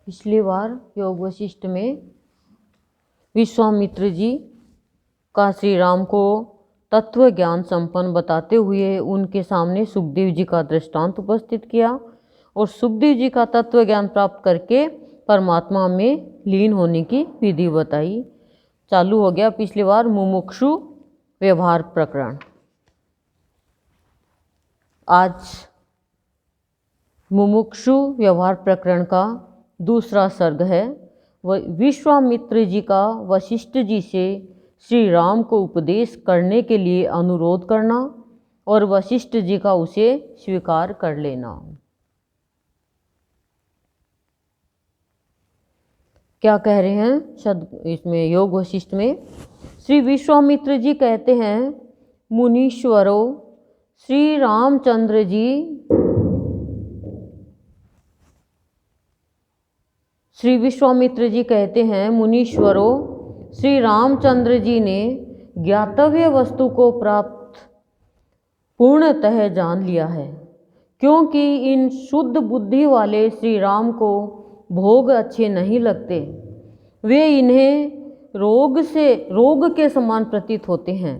पिछली बार योग वशिष्ठ में विश्वामित्र जी का श्री राम को तत्व ज्ञान संपन्न बताते हुए उनके सामने सुखदेव जी का दृष्टांत उपस्थित किया और सुखदेव जी का तत्व ज्ञान प्राप्त करके परमात्मा में लीन होने की विधि बताई। चालू हो गया पिछली बार मुमुक्षु व्यवहार प्रकरण। आज मुमुक्षु व्यवहार प्रकरण का दूसरा सर्ग है। विश्वामित्र जी का वशिष्ठ जी से श्री राम को उपदेश करने के लिए अनुरोध करना और वशिष्ठ जी का उसे स्वीकार कर लेना। क्या कह रहे हैं शब्द इसमें योग वशिष्ठ में? श्री विश्वामित्र जी कहते हैं, मुनीश्वरों, श्री रामचंद्र जी श्री विश्वामित्र जी कहते हैं, मुनीश्वरों, श्री रामचंद्र जी ने ज्ञातव्य वस्तु को प्राप्त पूर्णतः जान लिया है, क्योंकि इन शुद्ध बुद्धि वाले श्री राम को भोग अच्छे नहीं लगते। वे इन्हें रोग के समान प्रतीत होते हैं।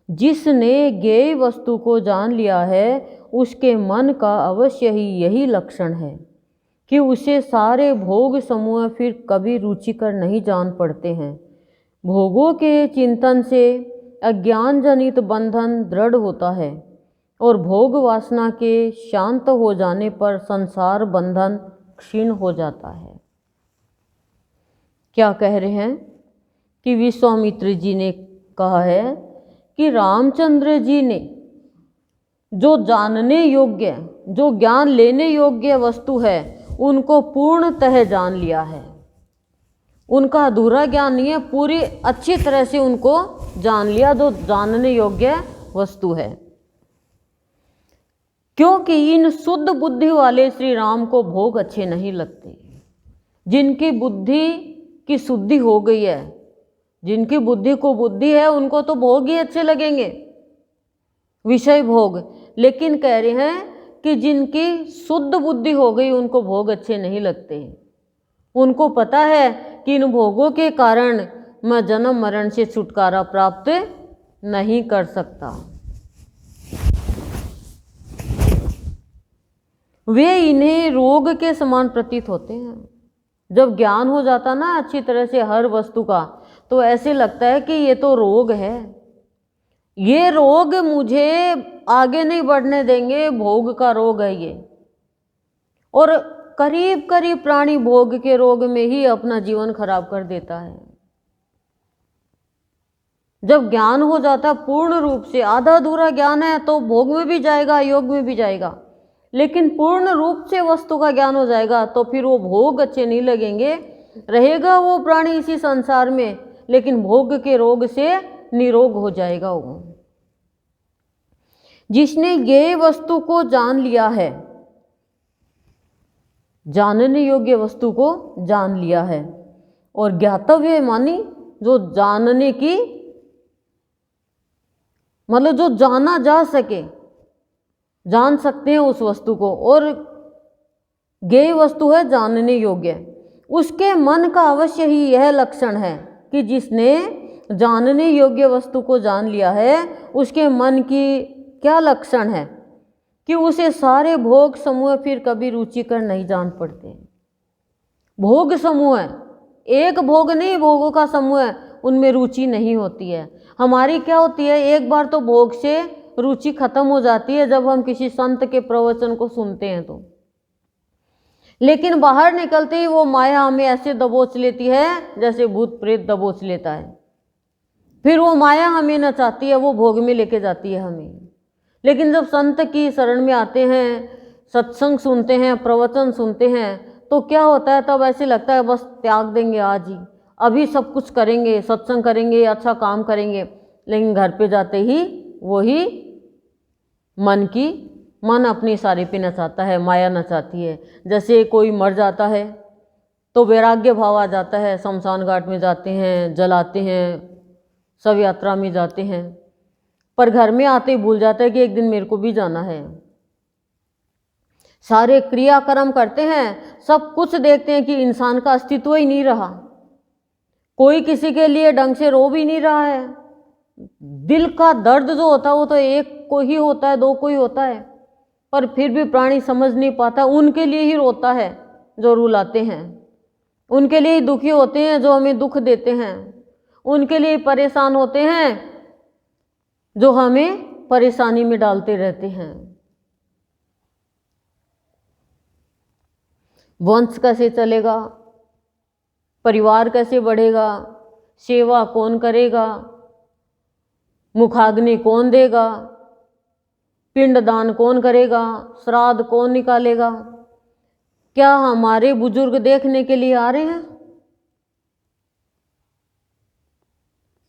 जिसने ज्ञेय वस्तु को जान लिया है उसके मन का अवश्य ही यही लक्षण है कि उसे सारे भोग समूह फिर कभी रुचिकर नहीं जान पड़ते हैं। भोगों के चिंतन से अज्ञान जनित बंधन दृढ़ होता है और भोग वासना के शांत हो जाने पर संसार बंधन क्षीण हो जाता है। क्या कह रहे हैं कि विश्वामित्र जी ने कहा है कि रामचंद्र जी ने जो जानने योग्य, जो ज्ञान लेने योग्य वस्तु है उनको पूर्णतः जान लिया है। उनका अधूरा ज्ञान नहीं है, पूरी अच्छी तरह से उनको जान लिया जो जानने योग्य वस्तु है। क्योंकि इन शुद्ध बुद्धि वाले श्री राम को भोग अच्छे नहीं लगते। जिनकी बुद्धि की शुद्धि हो गई है, जिनकी बुद्धि को बुद्धि है, उनको तो भोग ही अच्छे लगेंगे, विषय भोग। लेकिन कह रहे हैं कि जिनकी शुद्ध बुद्धि हो गई उनको भोग अच्छे नहीं लगते। उनको पता है कि इन भोगों के कारण मैं जन्म मरण से छुटकारा प्राप्त नहीं कर सकता। वे इन्हें रोग के समान प्रतीत होते हैं। जब ज्ञान हो जाता ना अच्छी तरह से हर वस्तु का, तो ऐसे लगता है कि ये तो रोग है, ये रोग मुझे आगे नहीं बढ़ने देंगे, भोग का रोग है ये। और करीब करीब प्राणी भोग के रोग में ही अपना जीवन खराब कर देता है। जब ज्ञान हो जाता पूर्ण रूप से, आधा अधूरा ज्ञान है तो भोग में भी जाएगा, योग में भी जाएगा, लेकिन पूर्ण रूप से वस्तु का ज्ञान हो जाएगा तो फिर वो भोग अच्छे नहीं लगेंगे। रहेगा वो प्राणी इसी संसार में, लेकिन भोग के रोग से निरोग हो जाएगा वो। जिसने ये वस्तु को जान लिया है, जानने योग्य वस्तु को जान लिया है, और ज्ञातव्य मानी जो जानने की मतलब जो जाना जा सके, जान सकते हैं उस वस्तु को, और ज्ञेय वस्तु है जानने योग्य। उसके मन का अवश्य ही यह लक्षण है कि जिसने जानने योग्य वस्तु को जान लिया है उसके मन की क्या लक्षण है कि उसे सारे भोग समूह फिर कभी रुचिकर नहीं जान पड़ते। भोग समूह है, एक भोग नहीं, भोगों का समूह है, उनमें रुचि नहीं होती है। हमारी क्या होती है, एक बार तो भोग से रुचि खत्म हो जाती है जब हम किसी संत के प्रवचन को सुनते हैं तो, लेकिन बाहर निकलते ही वो माया हमें ऐसे दबोच लेती है जैसे भूत प्रेत दबोच लेता है। फिर वो माया हमें नचाती है, वो भोग में लेके जाती है हमें। लेकिन जब संत की शरण में आते हैं, सत्संग सुनते हैं, प्रवचन सुनते हैं, तो क्या होता है, तब ऐसे लगता है बस त्याग देंगे आज ही, अभी सब कुछ करेंगे, सत्संग करेंगे, अच्छा काम करेंगे। लेकिन घर पे जाते ही वही मन अपनी सारी पे नचाता है, माया नचाती है। जैसे कोई मर जाता है तो वैराग्य भाव आ जाता है, शमशान घाट में जाते हैं, जलाते हैं, सब यात्रा में जाते हैं, पर घर में आते ही भूल जाता है कि एक दिन मेरे को भी जाना है। सारे क्रियाकर्म करते हैं, सब कुछ देखते हैं कि इंसान का अस्तित्व ही नहीं रहा। कोई किसी के लिए ढंग से रो भी नहीं रहा है। दिल का दर्द जो होता है वो तो एक को ही होता है, दो को ही होता है, पर फिर भी प्राणी समझ नहीं पाता। उनके लिए ही रोता है जो रुलाते हैं, उनके लिए ही दुखी होते हैं जो हमें दुख देते हैं, उनके लिए परेशान होते हैं जो हमें परेशानी में डालते रहते हैं। वंश कैसे चलेगा, परिवार कैसे बढ़ेगा, सेवा कौन करेगा, मुखाग्नि कौन देगा, पिंडदान कौन करेगा, श्राद्ध कौन निकालेगा, क्या हमारे बुजुर्ग देखने के लिए आ रहे हैं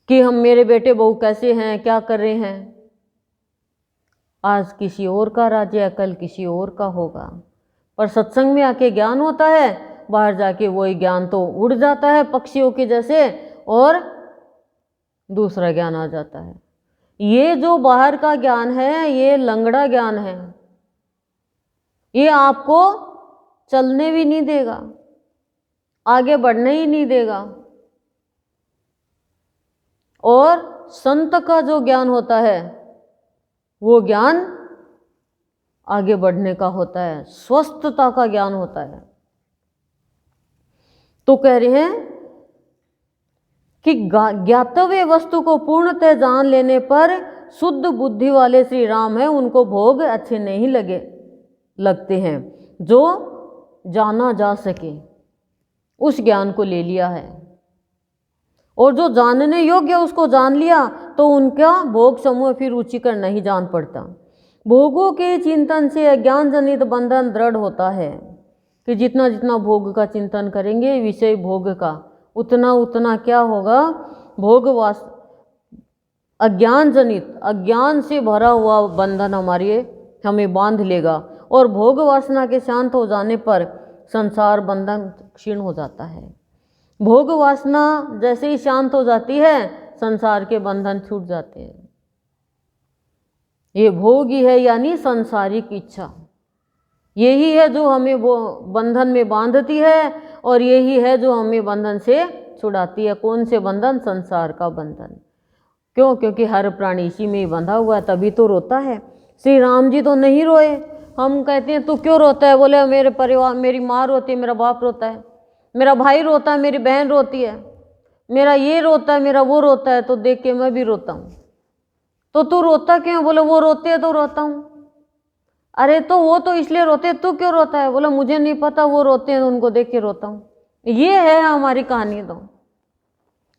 कि हम मेरे बेटे बहू कैसे हैं, क्या कर रहे हैं? आज किसी और का राज्य है, कल किसी और का होगा। पर सत्संग में आके ज्ञान होता है, बाहर जाके वही ज्ञान तो उड़ जाता है पक्षियों के जैसे, और दूसरा ज्ञान आ जाता है। ये जो बाहर का ज्ञान है ये लंगड़ा ज्ञान है, ये आपको चलने भी नहीं देगा, आगे बढ़ने ही नहीं देगा। और संत का जो ज्ञान होता है वो ज्ञान आगे बढ़ने का होता है, स्वस्थता का ज्ञान होता है। तो कह रहे हैं कि ज्ञातव्य वस्तु को पूर्णतः जान लेने पर शुद्ध बुद्धि वाले श्री राम है, उनको भोग अच्छे नहीं लगते हैं। जो जाना जा सके उस ज्ञान को ले लिया है, और जो जानने योग्य उसको जान लिया तो उनका भोग समूह फिर रुचिकर नहीं जान पड़ता। भोगों के चिंतन से अज्ञान जनित बंधन दृढ़ होता है कि जितना जितना भोग का चिंतन करेंगे विषय भोग का, उतना उतना क्या होगा, भोग वास अज्ञान जनित, अज्ञान से भरा हुआ बंधन हमें बांध लेगा। और भोग वासना के शांत हो जाने पर संसार बंधन क्षीण हो जाता है। भोग वासना जैसे ही शांत हो जाती है संसार के बंधन छूट जाते हैं। ये भोग ही है यानी संसारिक इच्छा, यही है जो हमें वो बंधन में बांधती है, और यही है जो हमें बंधन से छुड़ाती है। कौन से बंधन? संसार का बंधन। क्यों? क्योंकि हर प्राणी इसी में ही बंधा हुआ है, तभी तो रोता है। श्री राम जी तो नहीं रोए। हम कहते हैं तू क्यों रोता है? बोले मेरे परिवार, मेरी माँ रोती है, मेरा बाप रोता है, मेरा भाई रोता है, मेरी बहन रोती है, मेरा ये रोता है, मेरा वो रोता है, तो देख के मैं भी रोता हूँ। तो तू रोता क्यों? बोले वो रोते है तो रोता हूँ। अरे तो वो तो इसलिए रोते हैं, तू क्यों रोता है? बोला मुझे नहीं पता, वो रोते हैं उनको देख के रोता हूँ। ये है हमारी कहानी। तो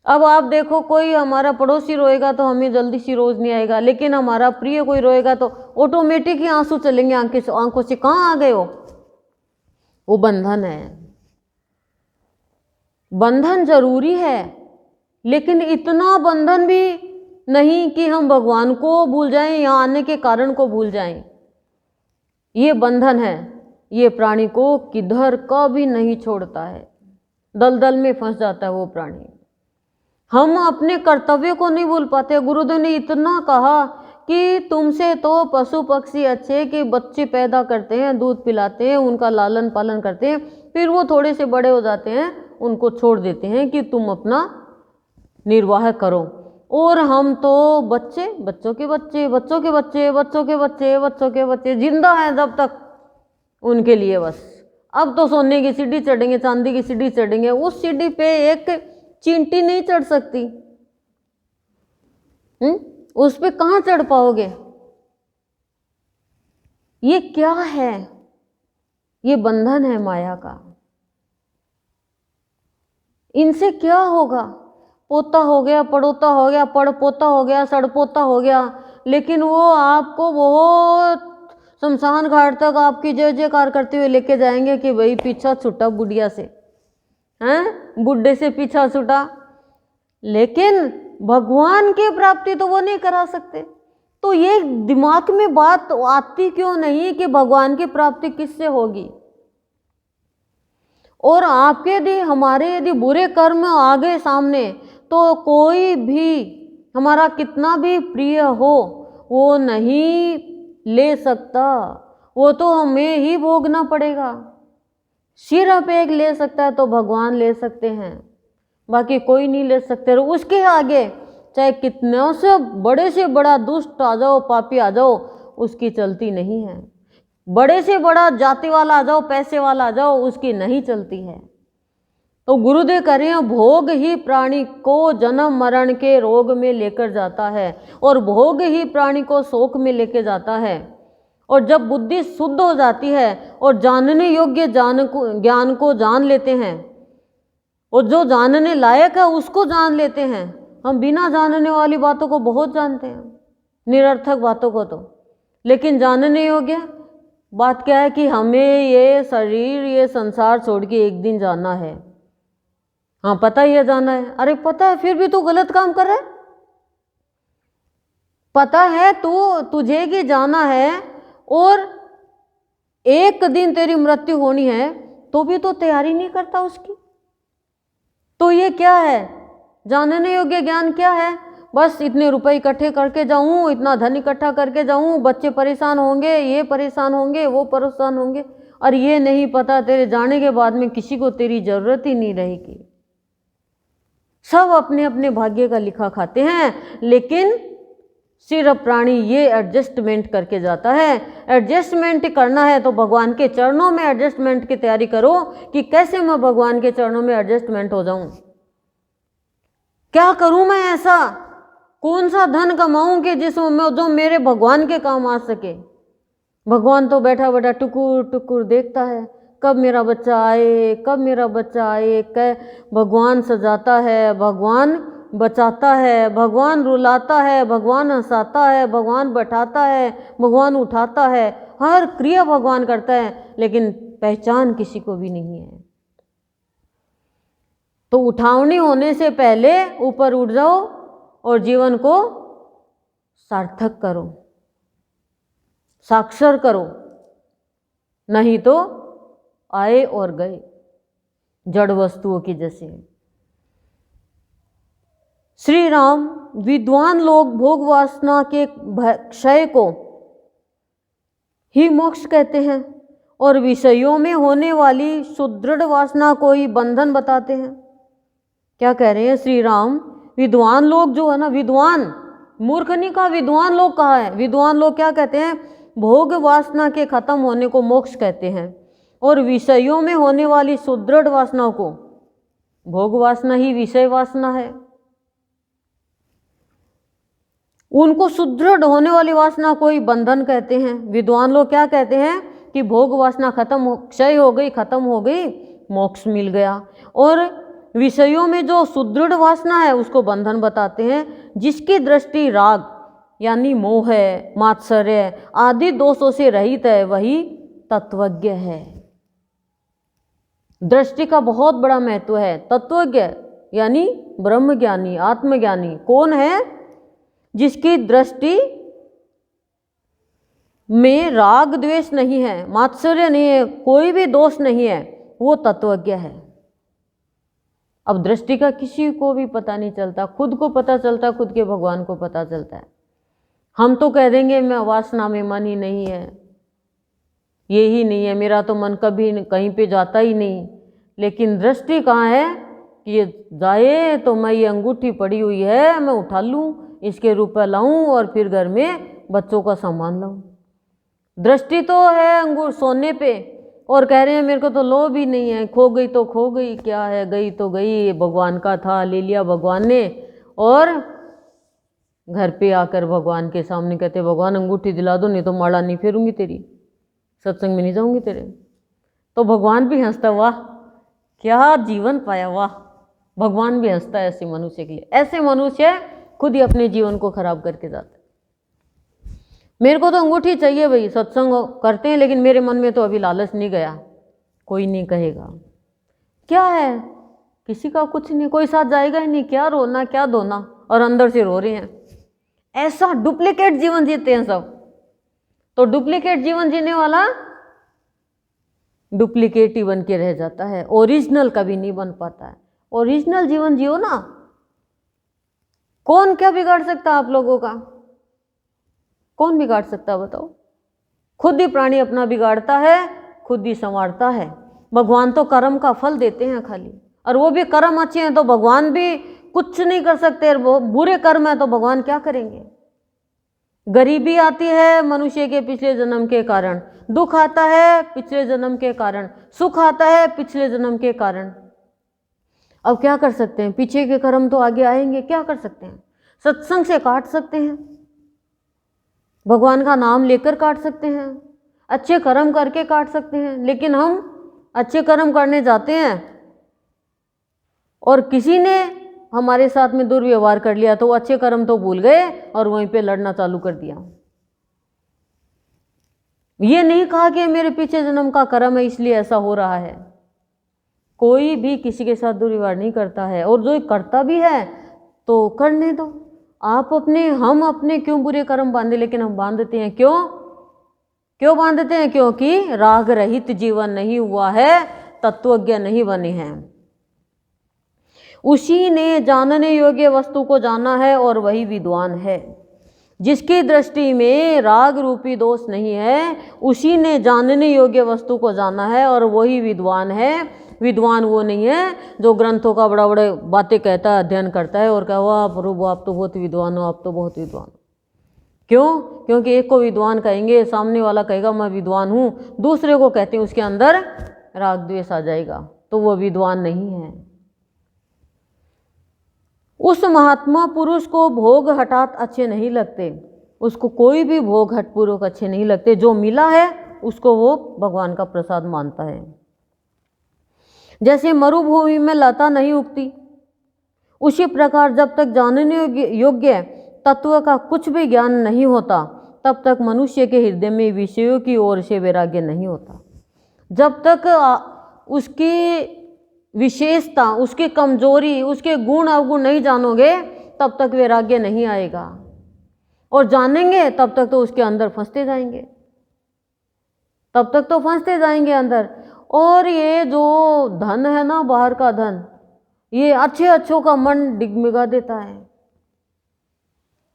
अब आप देखो, कोई हमारा पड़ोसी रोएगा तो हमें जल्दी सी रोज नहीं आएगा, लेकिन हमारा प्रिय कोई रोएगा तो ऑटोमेटिक ही आंसू चलेंगे आंखों से। कहाँ आ गए हो? वो बंधन है। बंधन जरूरी है, लेकिन इतना बंधन भी नहीं कि हम भगवान को भूल जाएं, यहाँ आने के कारण को भूल जाएं। ये बंधन है, ये प्राणी को किधर का भी नहीं छोड़ता है, दलदल में फंस जाता है वो प्राणी। हम अपने कर्तव्य को नहीं भूल पाते। गुरुदेव ने इतना कहा कि तुमसे तो पशु पक्षी अच्छे कि बच्चे पैदा करते हैं, दूध पिलाते हैं, उनका लालन पालन करते हैं, फिर वो थोड़े से बड़े हो जाते हैं, उनको छोड़ देते हैं कि तुम अपना निर्वाह करो। और हम तो बच्चों के बच्चे जिंदा हैं जब तक उनके लिए बस। अब तो सोने की सीढ़ी चढ़ेंगे, चांदी की सीढ़ी चढ़ेंगे, उस सीढ़ी पे एक चींटी नहीं चढ़ सकती। उस पे कहाँ चढ़ पाओगे? ये क्या है? ये बंधन है माया का। इनसे क्या होगा? पोता हो गया, पड़ोता हो गया, पड़पोता हो गया, सड़पोता हो गया, लेकिन वो आपको बहुत शमशान घाट तक आपकी जय जयकार करते हुए लेके जाएंगे कि भाई पीछा छूटा बुढ़िया से, हैं, बुढ़े से पीछा छूटा। लेकिन भगवान की प्राप्ति तो वो नहीं करा सकते। तो ये दिमाग में बात आती क्यों नहीं कि भगवान की प्राप्ति किससे होगी? और आपके यदि हमारे यदि बुरे कर्म आ गए सामने, तो कोई भी हमारा कितना भी प्रिय हो वो नहीं ले सकता, वो तो हमें ही भोगना पड़ेगा। सिर्फ एक ले सकता है तो भगवान ले सकते हैं, बाकी कोई नहीं ले सकते। और उसके आगे चाहे कितनों से बड़ा दुष्ट आ जाओ, पापी आ जाओ, उसकी चलती नहीं है। बड़े से बड़ा जाति वाला आ जाओ, पैसे वाला आ जाओ, उसकी नहीं चलती है। तो गुरुदेव कह रहे हैं, भोग ही प्राणी को जन्म मरण के रोग में लेकर जाता है, और भोग ही प्राणी को शोक में लेकर जाता है। और जब बुद्धि शुद्ध हो जाती है और जानने योग्य ज्ञान को जान लेते हैं, और जो जानने लायक है उसको जान लेते हैं। हम बिना जानने वाली बातों को बहुत जानते हैं, निरर्थक बातों को तो, लेकिन जानने योग्य बात क्या है कि हमें ये शरीर, ये संसार छोड़ के एक दिन जाना है। हाँ पता ही है जाना है, अरे पता है फिर भी तू गलत काम कर रहा है। पता है तुझे कि जाना है और एक दिन तेरी मृत्यु होनी है, तो भी तो तैयारी नहीं करता उसकी। तो ये क्या है? जानने योग्य ज्ञान क्या है? बस इतने रुपए इकट्ठे करके जाऊं, इतना धन इकट्ठा करके जाऊं, बच्चे परेशान होंगे, ये परेशान होंगे, वो परेशान होंगे। और ये नहीं पता तेरे जाने के बाद में किसी को तेरी जरूरत ही नहीं रहेगी। सब अपने अपने भाग्य का लिखा खाते हैं, लेकिन सिर्फ प्राणी ये एडजस्टमेंट करके जाता है। एडजस्टमेंट करना है तो भगवान के चरणों में एडजस्टमेंट की तैयारी करो कि कैसे मैं भगवान के चरणों में एडजस्टमेंट हो जाऊं। क्या करूं मैं ऐसा, कौन सा धन कमाऊं कि जिसमें जो मेरे भगवान के काम आ सके। भगवान तो बैठा बैठा टुकुर टुकुर देखता है, कब मेरा बच्चा आए, कब मेरा बच्चा आए। भगवान सजाता है, भगवान बचाता है, भगवान रुलाता है, भगवान हंसाता है, भगवान बैठाता है, भगवान उठाता है, हर क्रिया भगवान करता है, लेकिन पहचान किसी को भी नहीं है। तो उठावनी होने से पहले ऊपर उठ जाओ और जीवन को सार्थक करो, साक्षर करो, नहीं तो आए और गए जड़ वस्तुओं की जैसे। श्री राम, विद्वान लोग भोग वासना के क्षय को ही मोक्ष कहते हैं और विषयों में होने वाली सुदृढ़ वासना को ही बंधन बताते हैं। क्या कह रहे हैं श्री राम? विद्वान लोग जो है ना, विद्वान, मूर्ख नहीं कहा, विद्वान लोग कहा है। विद्वान लोग क्या कहते हैं? भोग वासना के खत्म होने को मोक्ष कहते हैं, और विषयों में होने वाली सुदृढ़ वासनाओं को, भोग वासना ही विषय वासना है, उनको सुदृढ़ होने वाली वासना को ही बंधन कहते हैं। विद्वान लोग क्या कहते हैं कि भोग वासना खत्म हो, क्षय हो गई, खत्म हो गई, मोक्ष मिल गया। और विषयों में जो सुदृढ़ वासना है उसको बंधन बताते हैं। जिसकी दृष्टि राग यानी मोह है, मात्सर्य आदि दोषों से रहित है, वही तत्वज्ञ है। दृष्टि का बहुत बड़ा महत्व है। तत्वज्ञ यानी ब्रह्मज्ञानी, आत्मज्ञानी कौन है? जिसकी दृष्टि में राग द्वेष नहीं है, मात्सर्य नहीं है, कोई भी दोष नहीं है, वो तत्वज्ञ है। अब दृष्टि का किसी को भी पता नहीं चलता, खुद को पता चलता, खुद के भगवान को पता चलता है। हम तो कह देंगे मैं वासना में मन ही नहीं है, ये ही नहीं है, मेरा तो मन कभी कहीं पे जाता ही नहीं। लेकिन दृष्टि कहाँ है कि ये जाए तो मैं, ये अंगूठी पड़ी हुई है, मैं उठा लूँ, इसके रुपए लाऊं और फिर घर में बच्चों का सामान लाऊं। दृष्टि तो है अंगूर सोने पे, और कह रहे हैं मेरे को तो लोभ ही नहीं है, खो गई तो खो गई, क्या है, गई तो गई, भगवान का था, ले लिया भगवान ने। और घर पे आकर भगवान के सामने कहते, भगवान अंगूठी दिला दो, नहीं तो माला नहीं फेरूंगी तेरी, सत्संग में नहीं जाऊंगी तेरे। तो भगवान भी हंसता, वाह क्या जीवन पाया, वाह। भगवान भी हंसता है ऐसे मनुष्य के लिए। ऐसे मनुष्य खुद ही अपने जीवन को खराब करके जाते। मेरे को तो अंगूठी चाहिए भाई, सत्संग करते हैं, लेकिन मेरे मन में तो अभी लालच नहीं गया। कोई नहीं कहेगा, क्या है, किसी का कुछ नहीं, कोई साथ जाएगा ही नहीं, क्या रोना क्या धोना, और अंदर से रो रहे हैं। ऐसा डुप्लीकेट जीवन जीते हैं सब। तो डुप्लीकेट जीवन जीने वाला डुप्लीकेट ही बन के रह जाता है, ओरिजिनल कभी नहीं बन पाता है। ओरिजिनल जीवन जियो ना। कौन क्या बिगाड़ सकता आप लोगों का? कौन बिगाड़ सकता बताओ? खुद ही प्राणी अपना बिगाड़ता है, खुद ही संवारता है। भगवान तो कर्म का फल देते हैं खाली, और वो भी कर्म अच्छे हैं तो भगवान भी कुछ नहीं कर सकते, और वो बुरे कर्म है तो भगवान क्या करेंगे। गरीबी आती है मनुष्य के पिछले जन्म के कारण, दुख आता है पिछले जन्म के कारण, सुख आता है पिछले जन्म के कारण। अब क्या कर सकते हैं, पीछे के कर्म तो आगे आएंगे, क्या कर सकते हैं। सत्संग से काट सकते हैं, भगवान का नाम लेकर काट सकते हैं, अच्छे कर्म करके काट सकते हैं। लेकिन हम अच्छे कर्म करने जाते हैं और किसी ने हमारे साथ में दुर्व्यवहार कर लिया तो अच्छे कर्म तो भूल गए और वहीं पे लड़ना चालू कर दिया। ये नहीं कहा कि मेरे पीछे जन्म का कर्म है इसलिए ऐसा हो रहा है। कोई भी किसी के साथ दुर्व्यवहार नहीं करता है, और जो करता भी है तो करने दो। आप अपने, हम अपने क्यों बुरे कर्म बांधे, लेकिन हम बांधते हैं क्यों बांधते हैं? क्योंकि राग रहित जीवन नहीं हुआ है, तत्वज्ञ नहीं बने हैं। उसी ने जानने योग्य वस्तु को जाना है और वही विद्वान है। जिसकी दृष्टि में राग रूपी दोष नहीं है, उसी ने जानने योग्य वस्तु को जाना है और वही विद्वान है। विद्वान वो नहीं है जो ग्रंथों का बड़ा बड़े बातें कहता है, अध्ययन करता है और कहा वाह प्रभु आप तो बहुत विद्वान हो, आप तो बहुत विद्वान हो। क्यों? क्योंकि एक को विद्वान कहेंगे, सामने वाला कहेगा मैं विद्वान हूँ, दूसरे को कहते हैं उसके अंदर राग द्वेष आ जाएगा, तो वो विद्वान नहीं है। उस महात्मा पुरुष को भोग हठात अच्छे नहीं लगते, उसको कोई भी भोग हठपूर्वक अच्छे नहीं लगते। जो मिला है उसको वो भगवान का प्रसाद मानता है। जैसे मरुभूमि में लता नहीं उगती, उसी प्रकार जब तक जानने योग्य तत्व का कुछ भी ज्ञान नहीं होता तब तक मनुष्य के हृदय में विषयों की ओर से वैराग्य नहीं होता। जब तक उसकी विशेषता, उसकी कमजोरी, उसके गुण अवगुण नहीं जानोगे तब तक वैराग्य नहीं आएगा, और जानेंगे तब तक तो उसके अंदर फंसते जाएंगे, तब तक तो फंसते जाएंगे अंदर। और ये जो धन है ना, बाहर का धन, ये अच्छे अच्छों का मन डिगमिगा देता है,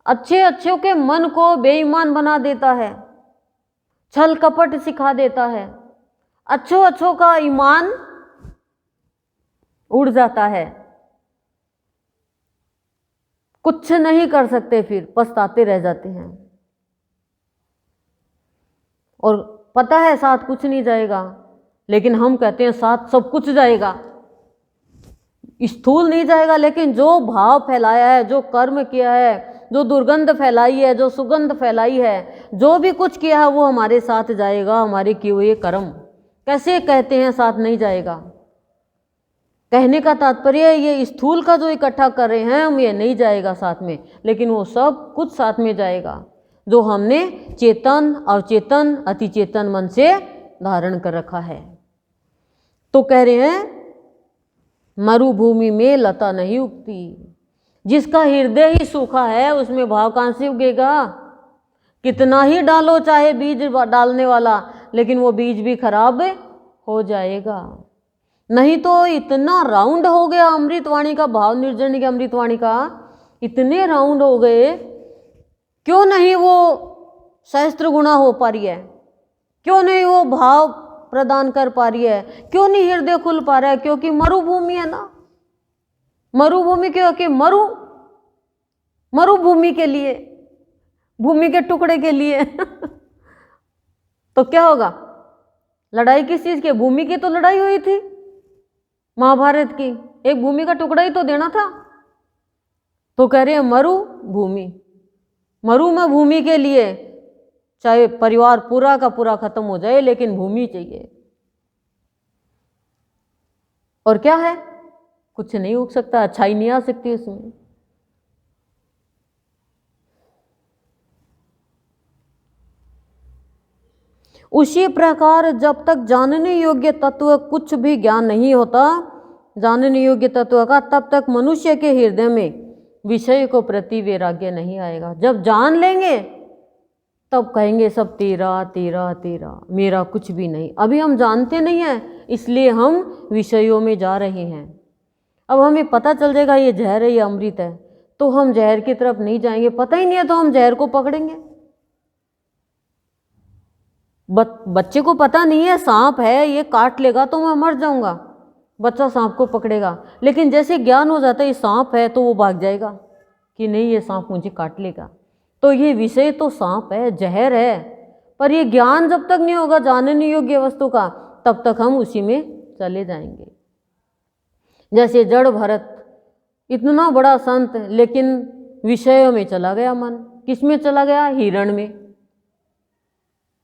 अच्छे अच्छों के मन को बेईमान बना देता है, छल कपट सिखा देता है, अच्छों अच्छों का ईमान उड़ जाता है, कुछ नहीं कर सकते, फिर पछताते रह जाते हैं। और पता है साथ कुछ नहीं जाएगा, लेकिन हम कहते हैं साथ सब कुछ जाएगा। स्थूल नहीं जाएगा, लेकिन जो भाव फैलाया है, जो कर्म किया है, जो दुर्गंध फैलाई है, जो सुगंध फैलाई है, जो भी कुछ किया है वो हमारे साथ जाएगा। हमारे किए हुए कर्म कैसे कहते हैं साथ नहीं जाएगा। कहने का तात्पर्य ये स्थूल का जो इकट्ठा कर रहे हैं हम, ये नहीं जाएगा साथ में, लेकिन वो सब कुछ साथ में जाएगा जो हमने चेतन, अवचेतन, अतिचेतन मन से धारण कर रखा है। तो कह रहे हैं मरुभूमि में लता नहीं उगती। जिसका हृदय ही सूखा है उसमें भाव कहाँ से उगेगा? कितना ही डालो चाहे बीज डालने वाला, लेकिन वो बीज भी खराब हो जाएगा। नहीं तो इतना राउंड हो गया अमृतवाणी का भाव, निर्जन की अमृतवाणी का इतने राउंड हो गए, क्यों नहीं वो सहस्त्र गुणा हो पा रही है? क्यों नहीं वो भाव प्रदान कर पा रही है? क्यों नहीं हृदय खुल पा रहा है? क्योंकि मरुभूमि है ना। मरुभूमि क्योंकि मरुभूमि के लिए, भूमि के टुकड़े के लिए तो क्या होगा? लड़ाई किस चीज की? भूमि की तो लड़ाई हुई थी महाभारत की, एक भूमि का टुकड़ा ही तो देना था। तो कह रहे हैं मरुभूमि, मरु में भूमि के लिए, चाहे परिवार पूरा का पूरा खत्म हो जाए लेकिन भूमि चाहिए। और क्या है? कुछ नहीं उग सकता, अच्छाई नहीं आ सकती उसमें। उसी प्रकार जब तक जानने योग्य तत्व कुछ भी ज्ञान नहीं होता, जानने योग्य तत्व का, तब तक मनुष्य के हृदय में विषय को प्रति वैराग्य नहीं आएगा। जब जान लेंगे तब कहेंगे सब तेरा तेरा तेरा, मेरा कुछ भी नहीं। अभी हम जानते नहीं हैं, इसलिए हम विषयों में जा रहे हैं। अब हमें पता चल जाएगा ये जहर है, ये अमृत है, तो हम जहर की तरफ नहीं जाएंगे। पता ही नहीं है तो हम जहर को पकड़ेंगे। बच्चे को पता नहीं है सांप है, ये काट लेगा तो मैं मर जाऊंगा, बच्चा सांप को पकड़ेगा। लेकिन जैसे ज्ञान हो जाता है ये सांप है तो वो भाग जाएगा कि नहीं ये सांप मुझे काट लेगा। तो ये विषय तो सांप है, जहर है, पर ये ज्ञान जब तक नहीं होगा जानने योग्य वस्तु का, तब तक हम उसी में चले जाएंगे। जैसे जड़ भरत, इतना बड़ा संत, लेकिन विषयों में चला गया मन। किस में चला गया? हिरण में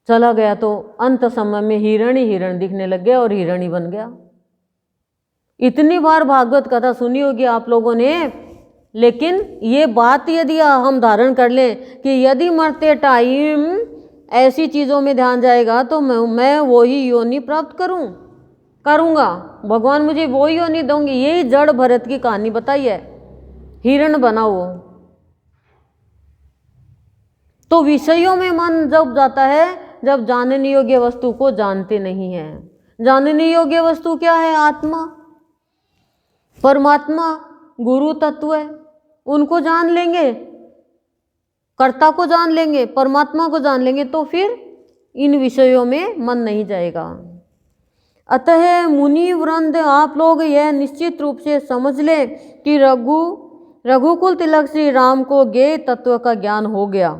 चला गया। तो अंत समय में हिरण ही हिरण दिखने लग गया और हिरण ही बन गया। इतनी बार भागवत कथा सुनी होगी आप लोगों ने, लेकिन ये बात यदि हम धारण कर लें कि यदि मरते टाइम ऐसी चीज़ों में ध्यान जाएगा तो मैं वही योनि प्राप्त करूँगा, भगवान मुझे वही योनि दूंगी। यही जड़ भरत की कहानी बताई है, हिरण बना वो। तो विषयों में मन जब जाता है जब जानने योग्य वस्तु को जानते नहीं है। जानने योग्य वस्तु क्या है? आत्मा, परमात्मा, गुरु तत्व है, उनको जान लेंगे, कर्ता को जान लेंगे, परमात्मा को जान लेंगे, तो फिर इन विषयों में मन नहीं जाएगा। अतः मुनि वृंद, आप लोग यह निश्चित रूप से समझ लें कि रघुकुल तिलक श्री राम को ज्ञेय तत्व का ज्ञान हो गया,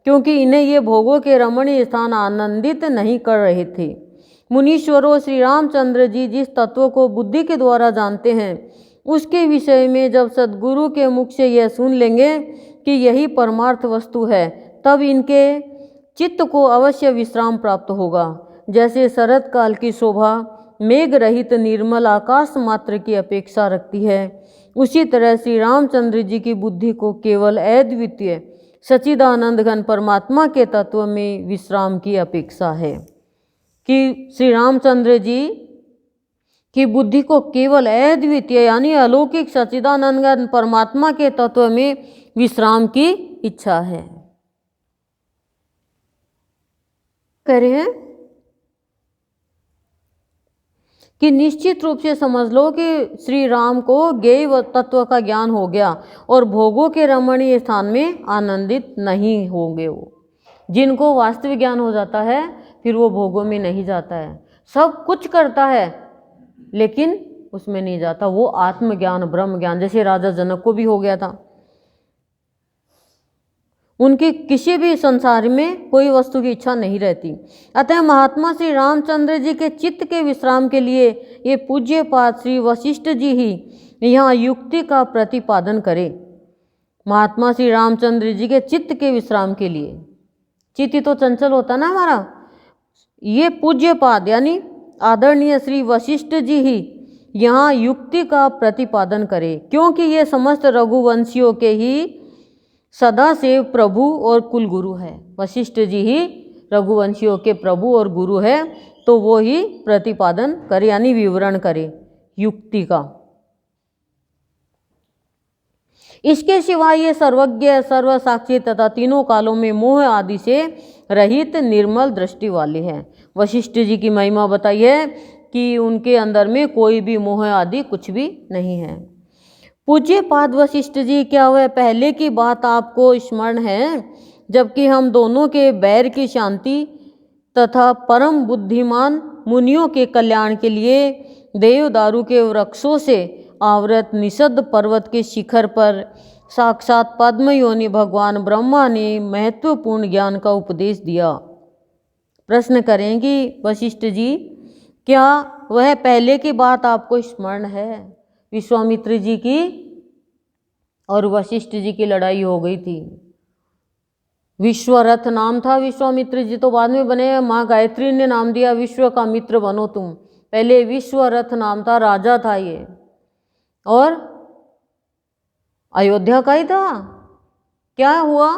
क्योंकि इन्हें ये भोगों के रमणीय स्थान आनंदित नहीं कर रहे थे। मुनीश्वरों, श्री रामचंद्र जी जिस तत्व को बुद्धि के द्वारा जानते हैं, उसके विषय में जब सद्गुरु के मुख से यह सुन लेंगे कि यही परमार्थ वस्तु है, तब इनके चित्त को अवश्य विश्राम प्राप्त होगा। जैसे शरद काल की शोभा मेघ रहित निर्मल आकाश मात्र की अपेक्षा रखती है, उसी तरह श्री रामचंद्र जी की बुद्धि को केवल अद्वितीय सच्चिदानंद घन परमात्मा के तत्व में विश्राम की अपेक्षा है। कि श्री रामचंद्र जी की बुद्धि को केवल अद्वितीय यानी अलौकिक सच्चिदानंद घन परमात्मा के तत्व में विश्राम की इच्छा है। कह रहे हैं कि निश्चित रूप से समझ लो कि श्री राम को ज्ञेय तत्व का ज्ञान हो गया और भोगों के रमणीय स्थान में आनंदित नहीं होंगे। वो जिनको वास्तविक ज्ञान हो जाता है फिर वो भोगों में नहीं जाता है, सब कुछ करता है लेकिन उसमें नहीं जाता। वो आत्मज्ञान, ब्रह्म ज्ञान, जैसे राजा जनक को भी हो गया था। उनकी किसी भी संसार में कोई वस्तु की इच्छा नहीं रहती। अतः महात्मा श्री रामचंद्र जी के चित्त के विश्राम के लिए ये पूज्य पाद श्री वशिष्ठ जी ही यहाँ युक्ति का प्रतिपादन करें। महात्मा श्री रामचंद्र जी के चित्त के विश्राम के लिए, चित्त तो चंचल होता ना हमारा, ये पूज्य पाद यानी आदरणीय श्री वशिष्ठ जी ही यहाँ युक्ति का प्रतिपादन करें, क्योंकि ये समस्त रघुवंशियों के ही सदा से प्रभु और कुल गुरु है। वशिष्ठ जी ही रघुवंशियों के प्रभु और गुरु है, तो वो ही प्रतिपादन करे यानी विवरण करे युक्ति का। इसके सिवाय ये सर्वज्ञ, सर्वसाक्षी तथा तीनों कालों में मोह आदि से रहित निर्मल दृष्टि वाले हैं। वशिष्ठ जी की महिमा बताई है कि उनके अंदर में कोई भी मोह आदि कुछ भी नहीं है। पूज्य पाद वशिष्ठ जी, क्या वह पहले की बात आपको स्मरण है जबकि हम दोनों के बैर की शांति तथा परम बुद्धिमान मुनियों के कल्याण के लिए देवदारू के वृक्षों से आवृत निषद पर्वत के शिखर पर साक्षात पद्मयोनि भगवान ब्रह्मा ने महत्वपूर्ण ज्ञान का उपदेश दिया। प्रश्न करेंगी वशिष्ठ जी, क्या वह पहले की बात आपको स्मरण है? विश्वामित्र जी की और वशिष्ठ जी की लड़ाई हो गई थी। विश्वरथ नाम था, विश्वामित्र जी तो बाद में बने, माँ गायत्री ने नाम दिया विश्व का मित्र बनो तुम। पहले विश्वरथ नाम था, राजा था ये, और अयोध्या का ही था। क्या हुआ,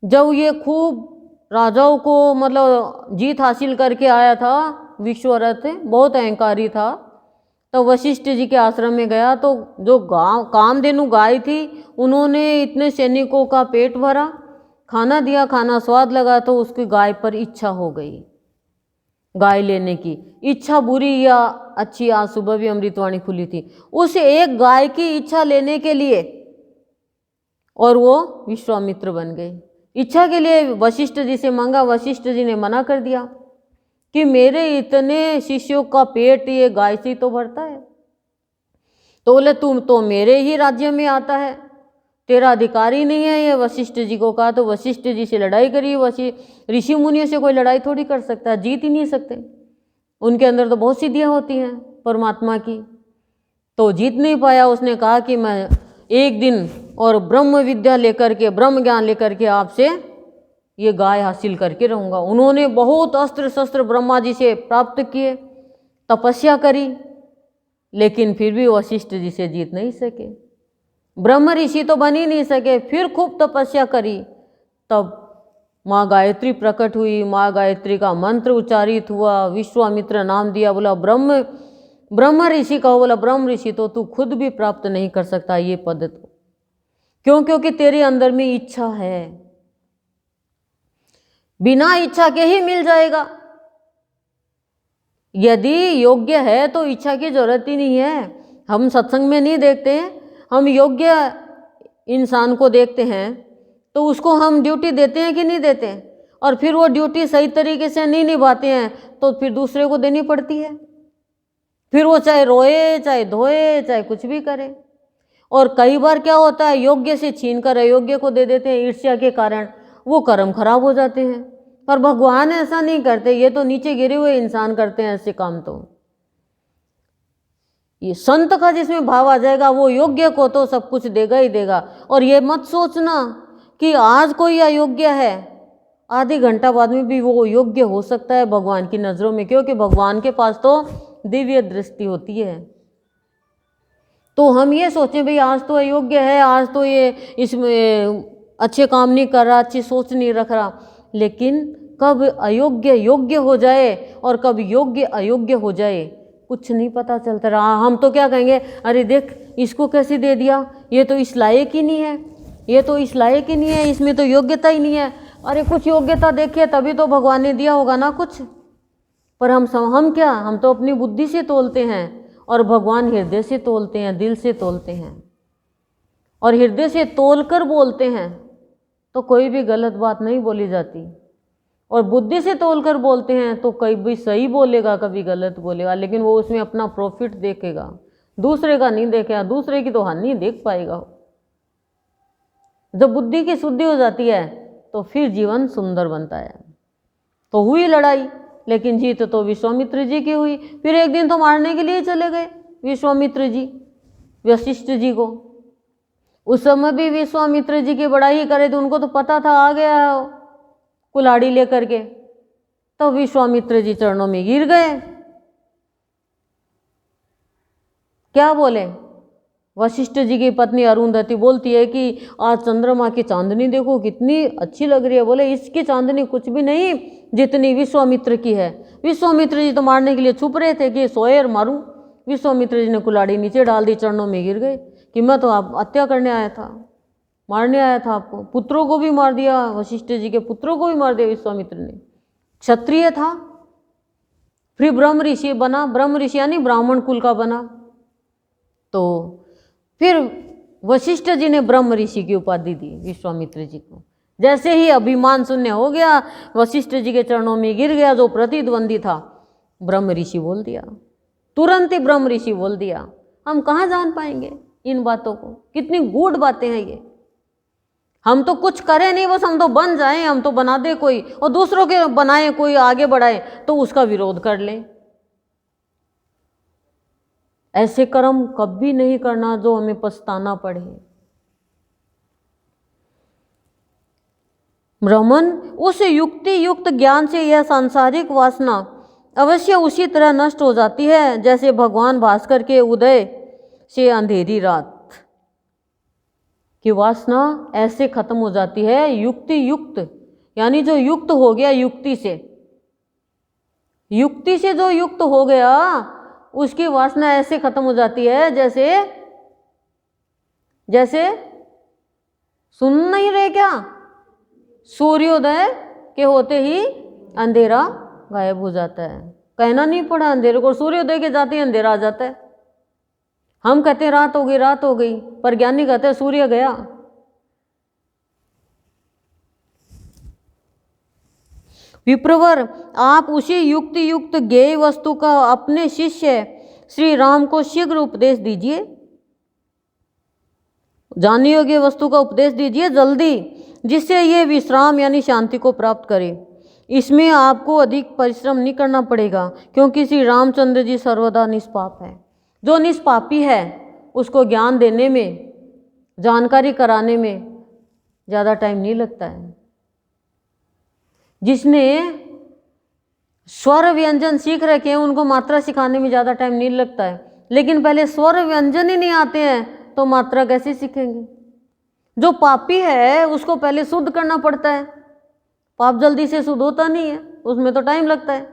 जब ये खूब राजाओं को मतलब जीत हासिल करके आया था, विश्वरथ बहुत अहंकारी था, तो वशिष्ठ जी के आश्रम में गया तो जो कामधेनु गाय थी उन्होंने इतने सैनिकों का पेट भरा, खाना दिया, खाना स्वाद लगा, तो उसकी गाय पर इच्छा हो गई, गाय लेने की इच्छा, बुरी या अच्छी, आज सुबह भी अमृतवाणी खुली थी, उस एक गाय की इच्छा लेने के लिए, और वो विश्वामित्र बन गए। इच्छा के लिए वशिष्ठ जी से मांगा, वशिष्ठ जी ने मना कर दिया कि मेरे इतने शिष्यों का पेट ये गाय से तो भरता है। तो बोले तुम तो मेरे ही राज्य में आता है, तेरा अधिकारी नहीं है ये। वशिष्ठ जी को कहा तो वशिष्ठ जी से लड़ाई करी। ऋषि मुनियों से कोई लड़ाई थोड़ी कर सकता है, जीत ही नहीं सकते। उनके अंदर तो बहुत सिद्धियाँ होती हैं परमात्मा की, तो जीत नहीं पाया। उसने कहा कि मैं एक दिन और ब्रह्म विद्या लेकर के, ब्रह्म ज्ञान लेकर के आपसे ये गाय हासिल करके रहूँगा। उन्होंने बहुत अस्त्र शस्त्र ब्रह्मा जी से प्राप्त किए, तपस्या करी, लेकिन फिर भी वशिष्ठ जी से जीत नहीं सके। ब्रह्म ऋषि तो बन ही नहीं सके। फिर खूब तपस्या करी, तब माँ गायत्री प्रकट हुई। माँ गायत्री का मंत्र उच्चारित हुआ, विश्वामित्र नाम दिया, बोला ब्रह्म ऋषि कहो। बोला ब्रह्म ऋषि तो तू खुद भी प्राप्त नहीं कर सकता ये पद तो। क्यों? क्योंकि तेरे अंदर में इच्छा है, बिना इच्छा के ही मिल जाएगा। यदि योग्य है तो इच्छा की जरूरत ही नहीं है। हम सत्संग में नहीं देखते हैं, हम योग्य इंसान को देखते हैं तो उसको हम ड्यूटी देते हैं कि नहीं देते हैं, और फिर वो ड्यूटी सही तरीके से नहीं निभाते हैं तो फिर दूसरे को देनी पड़ती है। फिर वो चाहे रोए, चाहे धोए, चाहे कुछ भी करे। और कई बार क्या होता है, योग्य से छीन कर अयोग्य को दे देते हैं, ईर्ष्या के कारण वो कर्म खराब हो जाते हैं। पर भगवान ऐसा नहीं करते, ये तो नीचे गिरे हुए इंसान करते हैं ऐसे काम। तो ये संत का जिसमें भाव आ जाएगा वो योग्य को तो सब कुछ देगा ही देगा। और ये मत सोचना कि आज कोई अयोग्य है, आधे घंटा बाद में भी वो योग्य हो सकता है भगवान की नज़रों में, क्योंकि भगवान के पास तो दिव्य दृष्टि होती है। तो हम ये सोचें भाई आज तो अयोग्य है, आज तो ये इसमें अच्छे काम नहीं कर रहा, अच्छी सोच नहीं रख रहा, लेकिन कब अयोग्य योग्य हो जाए और कब योग्य अयोग्य हो जाए कुछ नहीं पता चलता रहा। हम तो क्या कहेंगे, अरे देख इसको कैसे दे दिया, ये तो इस लायक ही नहीं है, ये तो इस लायक ही नहीं है, इसमें तो योग्यता ही नहीं है। अरे कुछ योग्यता देखिए तभी तो भगवान ने दिया होगा ना कुछ। पर हम क्या, हम तो अपनी बुद्धि से तोलते हैं और भगवान हृदय से तोलते हैं, दिल से तोलते हैं। और हृदय से तोल कर बोलते हैं तो कोई भी गलत बात नहीं बोली जाती, और बुद्धि से तोलकर बोलते हैं तो कभी सही बोलेगा कभी गलत बोलेगा, लेकिन वो उसमें अपना प्रॉफिट देखेगा, दूसरे का नहीं देखेगा, दूसरे की तो हानि देख पाएगा। जब बुद्धि की शुद्धि हो जाती है तो फिर जीवन सुंदर बनता है। तो हुई लड़ाई, लेकिन जीत तो विश्वामित्र जी की हुई। फिर एक दिन तो मारने के लिए चले गए विश्वामित्र जी वशिष्ठ जी को। उस समय भी विश्वामित्र जी की बड़ाई करे थे, उनको तो पता था आ गया है कुल्हाड़ी लेकर के, तो विश्वामित्र जी चरणों में गिर गए। क्या बोले, वशिष्ठ जी की पत्नी अरुंधति बोलती है कि आज चंद्रमा की चांदनी देखो कितनी अच्छी लग रही है। बोले इसकी चांदनी कुछ भी नहीं जितनी विश्वामित्र की है। विश्वामित्र जी तो मारने के लिए छुप रहे थे कि सोए और मारूं। विश्वामित्र जी ने कुल्हाड़ी नीचे डाल दी, चरणों में गिर गए कि मैं तो आप हत्या करने आया था, मारने आया था आपको। पुत्रों को भी मार दिया, वशिष्ठ जी के पुत्रों को भी मार दिया विश्वामित्र ने। क्षत्रिय था, फिर ब्रह्म ऋषि बना, ब्रह्म ऋषि यानी ब्राह्मण कुल का बना। तो फिर वशिष्ठ जी ने ब्रह्म ऋषि की उपाधि दी विश्वामित्र जी को। जैसे ही अभिमान शून्य हो गया, वशिष्ठ जी के चरणों में गिर गया, जो प्रतिद्वंदी था ब्रह्म ऋषि बोल दिया, तुरंत ही ब्रह्म ऋषि बोल दिया। हम कहाँ जान पाएंगे इन बातों को, कितनी गूढ़ बातें हैं ये। हम तो कुछ करें नहीं, बस हम तो बन जाएं, हम तो बना दे कोई, और दूसरों के बनाए कोई आगे बढ़ाए तो उसका विरोध कर लें। ऐसे कर्म कभी नहीं करना जो हमें पछताना पड़े। ब्राह्मण उस युक्ति युक्त ज्ञान से यह सांसारिक वासना अवश्य उसी तरह नष्ट हो जाती है जैसे भगवान भास्कर के उदय से अंधेरी रात की वासना ऐसे खत्म हो जाती है। युक्ति युक्त यानी जो युक्त हो गया, युक्ति से जो युक्त हो गया उसकी वासना ऐसे खत्म हो जाती है जैसे सुन नहीं रहे क्या, सूर्योदय के होते ही अंधेरा गायब हो जाता है। कहना नहीं पड़ा अंधेरे को, सूर्योदय के जाते ही अंधेरा आ जाता है। हम कहते हैं रात हो गई, पर ज्ञानी कहते हैं सूर्य गया। विप्रवर, आप उसी युक्त युक्त ज्ञेय वस्तु का अपने शिष्य श्री राम को शीघ्र उपदेश दीजिए, जानने योग्य वस्तु का उपदेश दीजिए जल्दी, जिससे ये विश्राम यानी शांति को प्राप्त करे। इसमें आपको अधिक परिश्रम नहीं करना पड़ेगा, क्योंकि श्री रामचंद्र जी सर्वदा निष्पाप है। जो निष्पापी है उसको ज्ञान देने में, जानकारी कराने में ज़्यादा टाइम नहीं लगता है। जिसने स्वर व्यंजन सीख रखे हैं उनको मात्रा सिखाने में ज़्यादा टाइम नहीं लगता है, लेकिन पहले स्वर व्यंजन ही नहीं आते हैं तो मात्रा कैसे सीखेंगे। जो पापी है उसको पहले शुद्ध करना पड़ता है, पाप जल्दी से शुद्ध होता नहीं है, उसमें तो टाइम लगता है।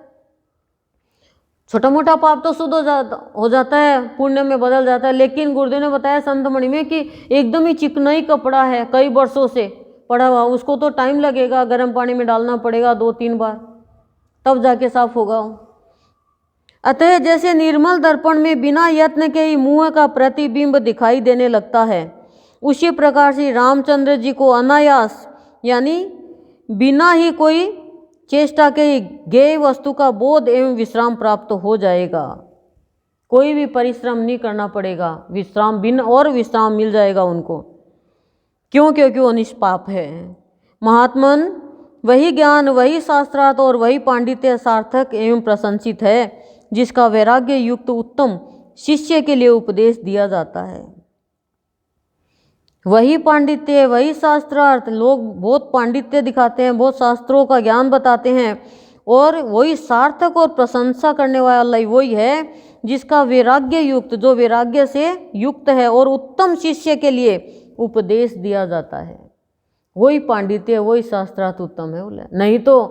छोटा मोटा पाप तो शुद्ध हो जाता है, पुण्य में बदल जाता है, लेकिन गुरुदेव ने बताया संतमणि में कि एकदम ही चिकना ही कपड़ा है, कई वर्षों से पड़ा हुआ, उसको तो टाइम लगेगा, गर्म पानी में डालना पड़ेगा 2-3 बार, तब जाके साफ होगा। अतः जैसे निर्मल दर्पण में बिना यत्न के ही मुंह का प्रतिबिंब दिखाई देने लगता है, उसी प्रकार से रामचंद्र जी को अनायास यानी बिना ही कोई चेष्टा के ज्ञेय वस्तु का बोध एवं विश्राम प्राप्त हो जाएगा। कोई भी परिश्रम नहीं करना पड़ेगा, विश्राम बिन और विश्राम मिल जाएगा उनको। क्यों? क्योंकि वो निष्पाप है। महात्मन, वही ज्ञान, वही शास्त्रार्थ और वही पांडित्य सार्थक एवं प्रशंसित है, जिसका वैराग्य युक्त उत्तम शिष्य के लिए उपदेश दिया जाता है। वही पांडित्य, वही शास्त्रार्थ, लोग बहुत पांडित्य दिखाते हैं, बहुत शास्त्रों का ज्ञान बताते हैं, और वही सार्थक और प्रशंसा करने वाला वही है जिसका वैराग्य युक्त, जो वैराग्य से युक्त है और उत्तम शिष्य के लिए उपदेश दिया जाता है। वही पांडित्य, वही शास्त्रार्थ उत्तम है। बोले नहीं तो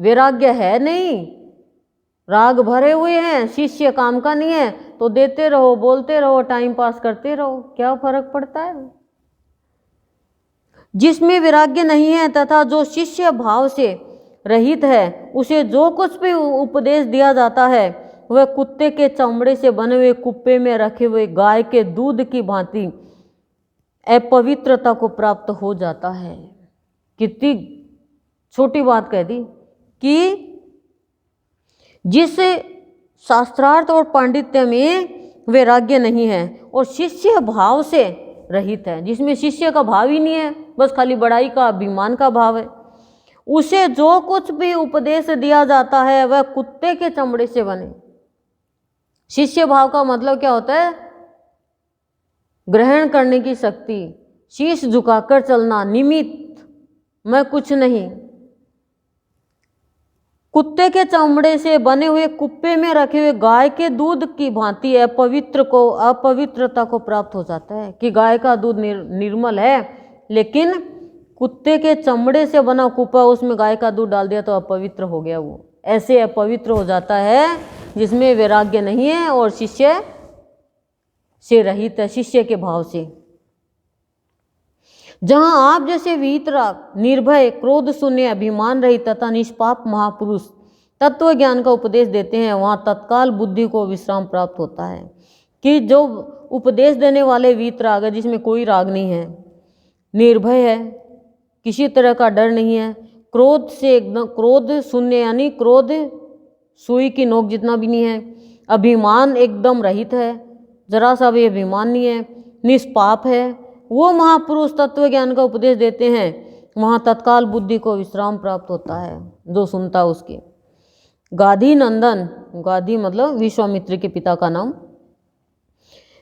वैराग्य है नहीं, राग भरे हुए हैं, शिष्य काम का नहीं है, तो देते रहो, बोलते रहो, टाइम पास करते रहो, क्या फर्क पड़ता है। जिसमें वैराग्य नहीं है तथा जो शिष्य भाव से रहित है, उसे जो कुछ भी उपदेश दिया जाता है वह कुत्ते के चमड़े से बने हुए कुप्पे में रखे हुए गाय के दूध की भांति अपवित्रता को प्राप्त हो जाता है। कितनी छोटी बात कह दी कि जिस शास्त्रार्थ और पांडित्य में वैराग्य नहीं है और शिष्य भाव से रहित है, जिसमें शिष्य का भाव ही नहीं है, बस खाली बड़ाई का, अभिमान का भाव है, उसे जो कुछ भी उपदेश दिया जाता है वह कुत्ते के चमड़े से बने। शिष्य भाव का मतलब क्या होता है? ग्रहण करने की शक्ति, शीश झुकाकर चलना, निमित्त, मैं कुछ नहीं। कुत्ते के चमड़े से बने हुए कुप्पे में रखे हुए गाय के दूध की भांति अपवित्रता को प्राप्त हो जाता है कि गाय का दूध निर्मल है, लेकिन कुत्ते के चमड़े से बना कुप्पा, उसमें गाय का दूध डाल दिया तो अपवित्र हो गया। वो ऐसे अपवित्र हो जाता है जिसमें वैराग्य नहीं है और शिष्य से रहित है, शिष्य के भाव से। जहां आप जैसे वीतराग, निर्भय, क्रोध शून्य, अभिमान रहित तथा निष्पाप महापुरुष तत्व ज्ञान का उपदेश देते हैं, वहां तत्काल बुद्धि को विश्राम प्राप्त होता है। कि जो उपदेश देने वाले वीतराग है, जिसमें कोई राग नहीं है, निर्भय है, किसी तरह का डर नहीं है, क्रोध से एकदम क्रोध शून्य यानी क्रोध सुई की नोक जितना भी नहीं है, अभिमान एकदम रहित है, जरा सा भी अभिमान नहीं है, निष्पाप है, वो महापुरुष तत्व ज्ञान का उपदेश देते हैं, वहाँ तत्काल बुद्धि को विश्राम प्राप्त होता है जो सुनता उसके। गाधी नंदन, गाधी मतलब विश्वामित्र के पिता का नाम,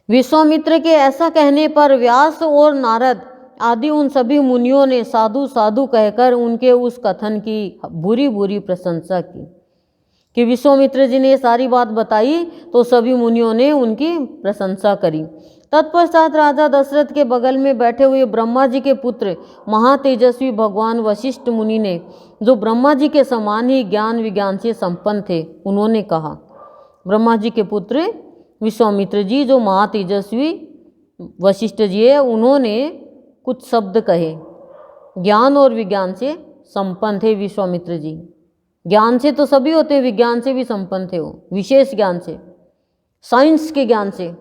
विश्वामित्र के ऐसा कहने पर व्यास और नारद आदि उन सभी मुनियों ने साधु साधु कहकर उनके उस कथन की बुरी बुरी प्रशंसा की। कि विश्वामित्र जी ने ये सारी बात बताई तो सभी मुनियों ने उनकी प्रशंसा करी। तत्पश्चात राजा दशरथ के बगल में बैठे हुए ब्रह्मा जी के पुत्र महातेजस्वी भगवान वशिष्ठ मुनि ने, जो ब्रह्मा जी के समान ही ज्ञान विज्ञान से संपन्न थे, उन्होंने कहा, ब्रह्मा जी के पुत्र विश्वामित्र जी जो महातेजस्वी वशिष्ठ जी है, उन्होंने कुछ शब्द कहे। ज्ञान और विज्ञान से संपन्न थे विश्वामित्र जी। ज्ञान से तो सभी होते हैं, विज्ञान से भी संपन्न थे वो, विशेष ज्ञान से, साइंस के ज्ञान से।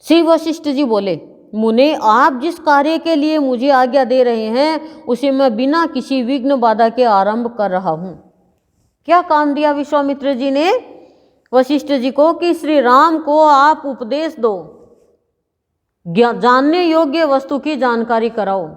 श्री वशिष्ठ जी बोले, मुने, आप जिस कार्य के लिए मुझे आज्ञा दे रहे हैं उसे मैं बिना किसी विघ्न बाधा के आरंभ कर रहा हूँ। क्या काम दिया विश्वामित्र जी ने वशिष्ठ जी को कि श्री राम को आप उपदेश दो, जानने योग्य वस्तु की जानकारी कराओ।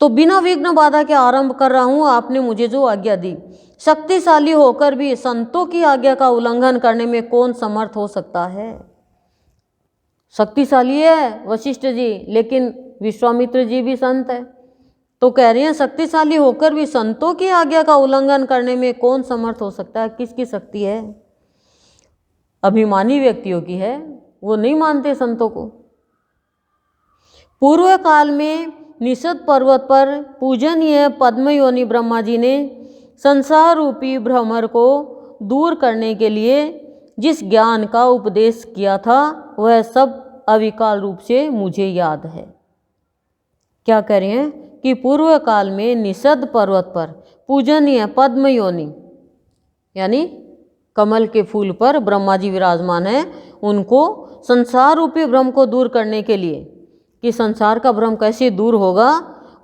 तो बिना विघ्न बाधा के आरंभ कर रहा हूं, आपने मुझे जो आज्ञा दी। शक्तिशाली होकर भी संतों की आज्ञा का उल्लंघन करने में कौन समर्थ हो सकता है? शक्तिशाली है वशिष्ठ जी, लेकिन विश्वामित्र जी भी संत है, तो कह रहे हैं शक्तिशाली होकर भी संतों की आज्ञा का उल्लंघन करने में कौन समर्थ हो सकता है? किसकी शक्ति है? अभिमानी व्यक्तियों की है, वो नहीं मानते संतों को। पूर्व काल में निषद पर्वत पर पूजनीय पद्मयोनि ब्रह्मा जी ने संसार रूपी भ्रमर को दूर करने के लिए जिस ज्ञान का उपदेश किया था वह सब अविकल रूप से मुझे याद है। क्या कह रहे हैं कि पूर्व काल में निषद पर्वत पर पूजनीय पद्मयोनि यानी कमल के फूल पर ब्रह्मा जी विराजमान हैं, उनको संसार रूपी भ्रम को दूर करने के लिए, कि संसार का भ्रम कैसे दूर होगा,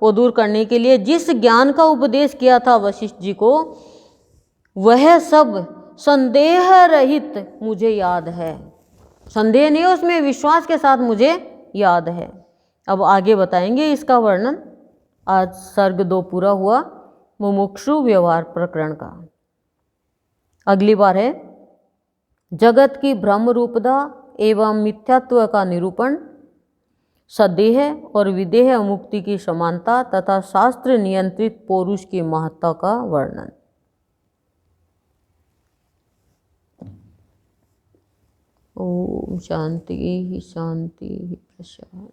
वो दूर करने के लिए जिस ज्ञान का उपदेश किया था वशिष्ठ जी को, वह सब संदेह रहित मुझे याद है। संदेह नहीं, उसमें विश्वास के साथ मुझे याद है। अब आगे बताएंगे इसका वर्णन। आज सर्ग 2 पूरा हुआ मुमुक्षु व्यवहार प्रकरण का। अगली बार है जगत की भ्रम रूपता एवं मिथ्यात्व का निरूपण, सदेह और विदेह मुक्ति की समानता तथा शास्त्र नियंत्रित पौरुष की महत्ता का वर्णन। ओम शांति शांति प्रसाद।